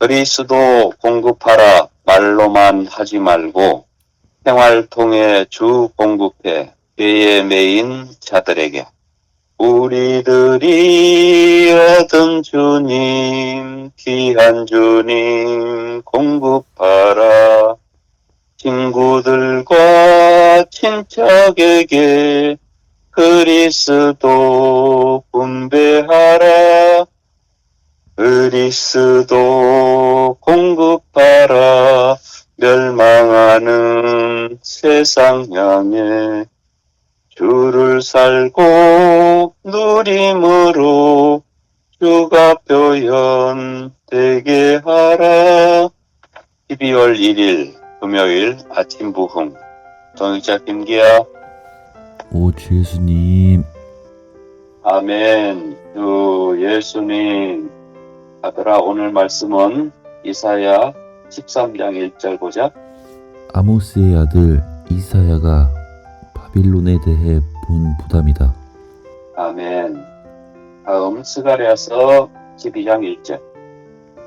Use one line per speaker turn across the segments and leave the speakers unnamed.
그리스도 공급하라 말로만 하지 말고 생활 통해 주 공급해 죄에 매인 자들에게 우리들이 얻은 주님 귀한 주님 공급하라. 친구들과 친척에게 그리스도 분배하라. 그리스도 공급하라. 멸망하는 세상 향해 주를 살고 누림으로 주가 표현되게 하라. 12월 1일 금요일 아침 부흥 동역자 김기아.
오 주 예수님.
아멘. 주 예수님. 아들아, 오늘 말씀은 이사야 13장 1절 보자.
아모스의 아들 이사야가 바빌론에 대해 본 부담이다.
아멘. 다음 스가랴서 12장 1절.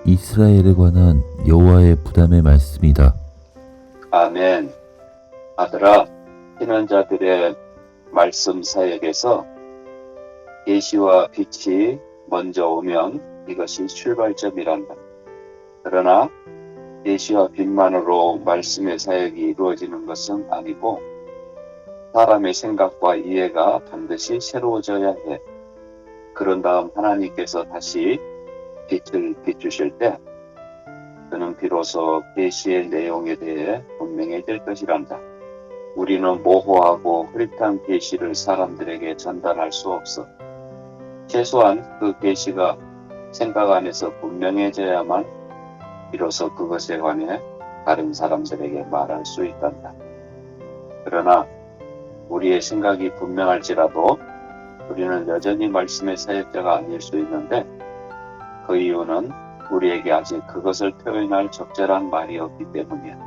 이스라엘에 관한 여호와의 부담의 말씀이다.
아멘. 아들아, 신앙자들의 말씀 사역에서 계시와 빛이 먼저 오면 이것이 출발점이란다. 그러나 계시와 빛만으로 말씀의 사역이 이루어지는 것은 아니고 사람의 생각과 이해가 반드시 새로워져야 해. 그런 다음 하나님께서 다시 빛을 비추실 때 그는 비로소 계시의 내용에 대해 분명해질 것이란다. 우리는 모호하고 흐릿한 계시를 사람들에게 전달할 수 없어. 최소한 그 계시가 생각 안에서 분명해져야만 비로소 그것에 관해 다른 사람들에게 말할 수 있단다. 그러나 우리의 생각이 분명할지라도 우리는 여전히 말씀의 사역자가 아닐 수 있는데 그 이유는 우리에게 아직 그것을 표현할 적절한 말이 없기 때문이야.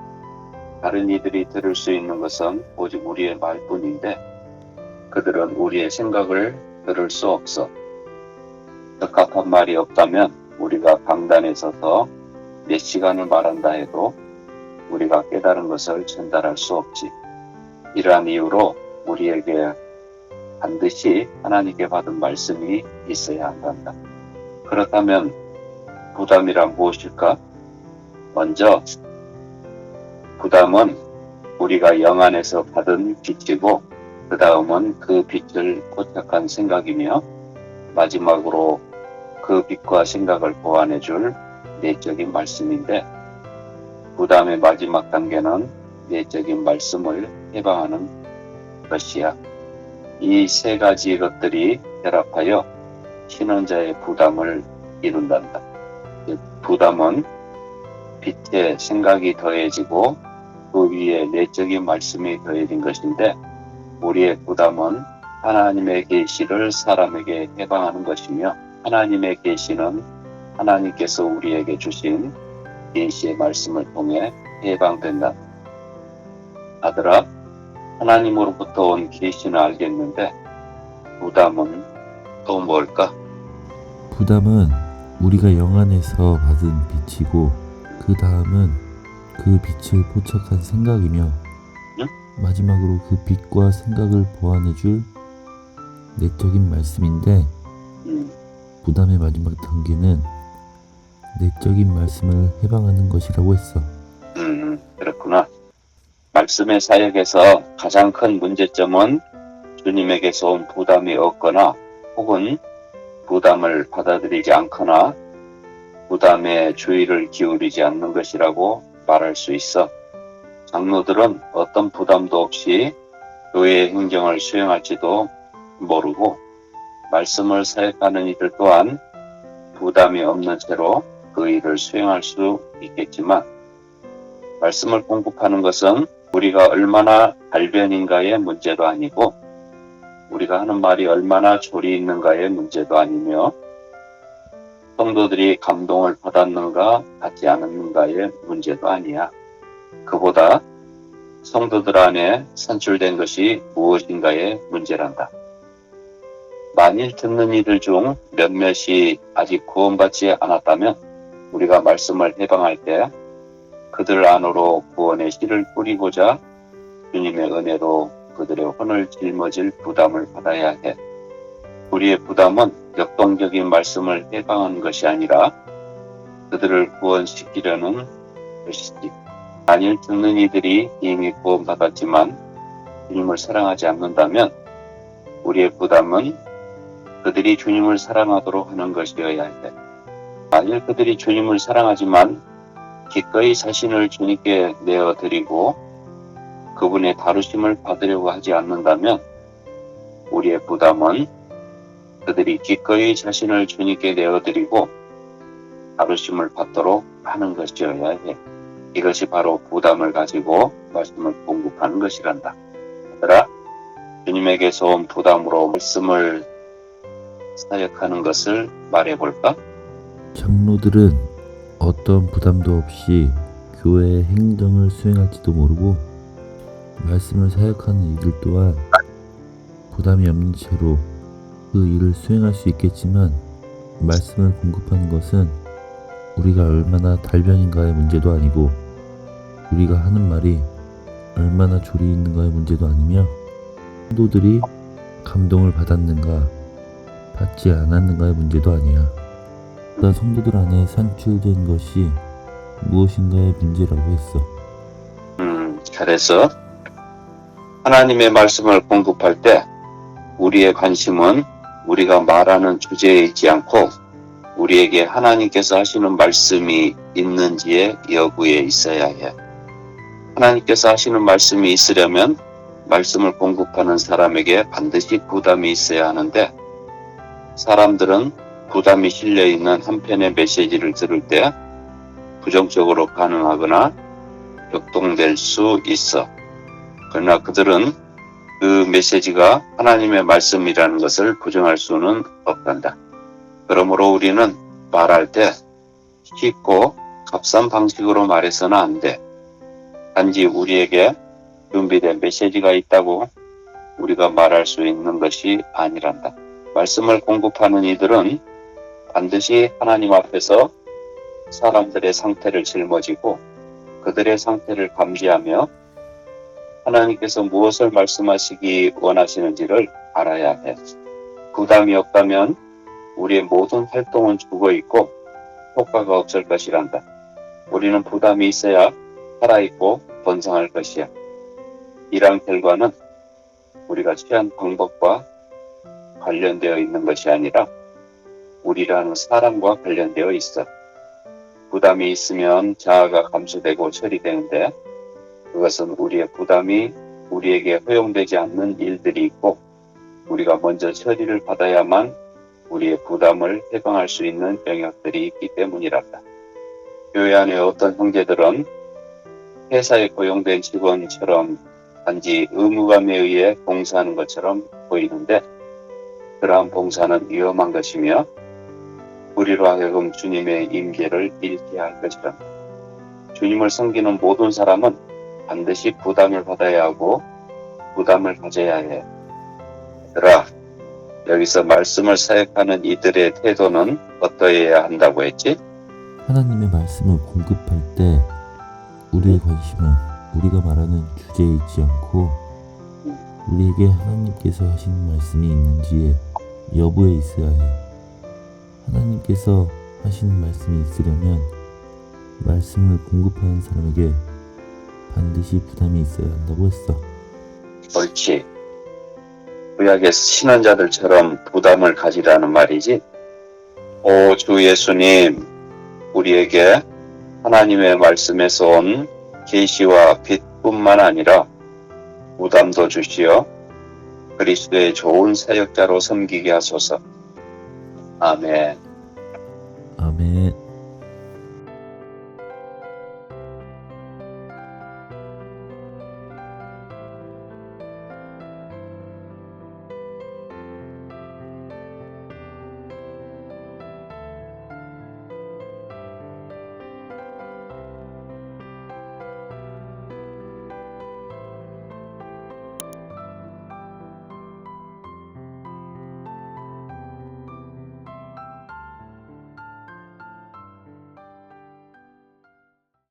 다른 이들이 들을 수 있는 것은 오직 우리의 말뿐인데 그들은 우리의 생각을 들을 수 없어. 적합한 말이 없다면 우리가 강단에 서서 몇 시간을 말한다 해도 우리가 깨달은 것을 전달할 수 없지. 이러한 이유로 우리에게 반드시 하나님께 받은 말씀이 있어야 한단다. 그렇다면 부담이란 무엇일까? 먼저 부담은 우리가 영 안에서 받은 빛이고 그 다음은 그 빛을 포착한 생각이며 마지막으로 그 빛과 생각을 보완해줄 내적인 말씀인데 부담의 마지막 단계는 내적인 말씀을 해방하는 것이야. 이 세 가지 것들이 결합하여 신원자의 부담을 이룬단다. 부담은 빛의 생각이 더해지고 그 위에 내적인 말씀이 더해진 것인데 우리의 부담은 하나님의 계시를 사람에게 해방하는 것이며 하나님의 계시는 하나님께서 우리에게 주신 계시의 말씀을 통해 해방된다. 아들아, 하나님으로부터 온 계시는 알겠는데 부담은 또 뭘까?
부담은 우리가 영 안에서 받은 빛이고 그 다음은 그 빛을 포착한 생각이며 마지막으로 그 빛과 생각을 보완해줄 내적인 말씀인데 부담의 마지막 단계는 내적인 말씀을 해방하는 것이라고 했어.
그렇구나. 말씀의 사역에서 가장 큰 문제점은 주님에게서 온 부담이 없거나 혹은 부담을 받아들이지 않거나 부담에 주의를 기울이지 않는 것이라고 말할 수 있어. 장로들은 어떤 부담도 없이 교회의 행정을 수행할지도 모르고 말씀을 사역하는 이들 또한 부담이 없는 채로 그 일을 수행할 수 있겠지만 말씀을 공급하는 것은 우리가 얼마나 발변인가의 문제도 아니고 우리가 하는 말이 얼마나 조리 있는가의 문제도 아니며 성도들이 감동을 받았는가 받지 않았는가의 문제도 아니야. 그보다 성도들 안에 산출된 것이 무엇인가의 문제란다. 만일 듣는 이들 중 몇몇이 아직 구원받지 않았다면 우리가 말씀을 해방할 때 그들 안으로 구원의 씨를 뿌리고자 주님의 은혜로 그들의 혼을 짊어질 부담을 받아야 해. 우리의 부담은 역동적인 말씀을 해방하는 것이 아니라 그들을 구원시키려는 것이지. 만일 듣는 이들이 이미 구원받았지만 주님을 사랑하지 않는다면 우리의 부담은 그들이 주님을 사랑하도록 하는 것이어야 해. 만일 그들이 주님을 사랑하지만 기꺼이 자신을 주님께 내어드리고 그분의 다루심을 받으려고 하지 않는다면 우리의 부담은 그들이 기꺼이 자신을 주님께 내어드리고 다루심을 받도록 하는 것이어야 해. 이것이 바로 부담을 가지고 말씀을 공급하는 것이란다. 얘들아, 주님에게서 온 부담으로 말씀을 사역하는 것을 말해볼까?
장로들은 어떤 부담도 없이 교회의 행정을 수행할지도 모르고 말씀을 사역하는 이들 또한 부담이 없는 채로 그 일을 수행할 수 있겠지만 말씀을 공급하는 것은 우리가 얼마나 달변인가의 문제도 아니고 우리가 하는 말이 얼마나 조리 있는가의 문제도 아니며 성도들이 감동을 받았는가 받지 않았는가의 문제도 아니야. 그러나 성도들 안에 산출된 것이 무엇인가의 문제라고 했어.
잘했어. 하나님의 말씀을 공급할 때 우리의 관심은 우리가 말하는 주제에 있지 않고 우리에게 하나님께서 하시는 말씀이 있는지의 여부에 있어야 해. 하나님께서 하시는 말씀이 있으려면 말씀을 공급하는 사람에게 반드시 부담이 있어야 하는데 사람들은 부담이 실려있는 한편의 메시지를 들을 때 부정적으로 반응하거나 격동될 수 있어. 그러나 그들은 그 메시지가 하나님의 말씀이라는 것을 부정할 수는 없단다. 그러므로 우리는 말할 때 쉽고 값싼 방식으로 말해서는 안 돼. 단지 우리에게 준비된 메시지가 있다고 우리가 말할 수 있는 것이 아니란다. 말씀을 공급하는 이들은 반드시 하나님 앞에서 사람들의 상태를 짊어지고 그들의 상태를 감지하며 하나님께서 무엇을 말씀하시기 원하시는지를 알아야 해. 부담이 없다면 우리의 모든 활동은 죽어있고 효과가 없을 것이란다. 우리는 부담이 있어야 살아있고 번성할 것이야. 이러한 결과는 우리가 취한 방법과 관련되어 있는 것이 아니라 우리라는 사람과 관련되어 있어. 부담이 있으면 자아가 감소되고 처리되는데 그것은 우리의 부담이 우리에게 허용되지 않는 일들이 있고 우리가 먼저 처리를 받아야만 우리의 부담을 해방할 수 있는 영역들이 있기 때문이란다. 교회 안에 어떤 형제들은 회사에 고용된 직원처럼 단지 의무감에 의해 봉사하는 것처럼 보이는데 그러한 봉사는 위험한 것이며 우리로 하여금 주님의 임재를 잃게 할 것이란다. 주님을 섬기는 모든 사람은 반드시 부담을 받아야 하고 부담을 가져야 해. 얘들아, 여기서 말씀을 사역하는 이들의 태도는 어떠해야 한다고 했지?
하나님의 말씀을 공급할 때 우리의 관심은 우리가 말하는 주제에 있지 않고 우리에게 하나님께서 하신 말씀이 있는지의 여부에 있어야 해. 하나님께서 하신 말씀이 있으려면 말씀을 공급하는 사람에게 반드시 부담이 있어야 한다고 했어.
옳지. 구약의 신앙자들처럼 부담을 가지라는 말이지. 오 주 예수님, 우리에게 하나님의 말씀에서 온 계시와 빛뿐만 아니라 부담도 주시어 그리스도의 좋은 사역자로 섬기게 하소서. 아멘.
아멘.